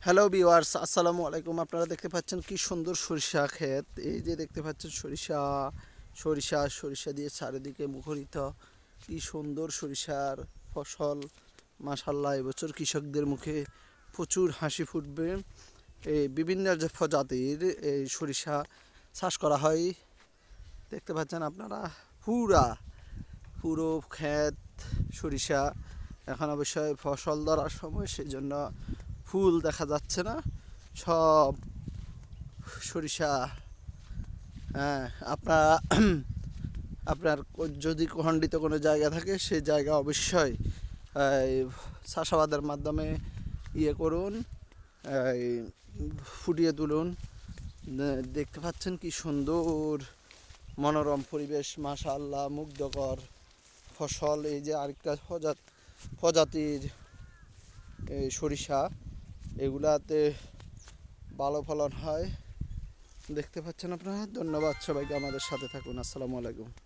Hello viewers, আসসালামু আলাইকুম। আপনারা দেখতে পাচ্ছেন কি সুন্দর সরিষা ক্ষেত। এই যে দেখতে পাচ্ছেন সরিষা সরিষা সরিষা দিয়ে চারিদিকে মুখরিত। কি সুন্দর সরিষার ফসল। মাশাআল্লাহ, এবছর কৃষকদের মুখে প্রচুর হাসি ফুটবে। এই বিভিন্ন যে প্রজাতির এই সরিষা চাষ করা হয়। দেখতে পাচ্ছেন আপনারা পুরো ক্ষেত সরিষা। এখন অবশ্যই ফসল ধরার সময়, সেই জন্য ফুল দেখা যাচ্ছে না, সব সরিষা। হ্যাঁ, আপনার যদি খণ্ডিত কোনো জায়গা থাকে, সেই জায়গা অবশ্যই এই চাষাবাদের মাধ্যমে করুন, এই ফুটিয়ে তুলুন। দেখতে পাচ্ছেন কি সুন্দর মনোরম পরিবেশ, মাশাআল্লাহ, মুগ্ধকর ফসল। এই যে আরেকটা প্রজাতির এই সরিষা, এগুলাতে ভালো ফলন হয়। দেখতে পাচ্ছেন আপনারা। ধন্যবাদ সবাইকে, আমাদের সাথে থাকুন। আসসালামু আলাইকুম।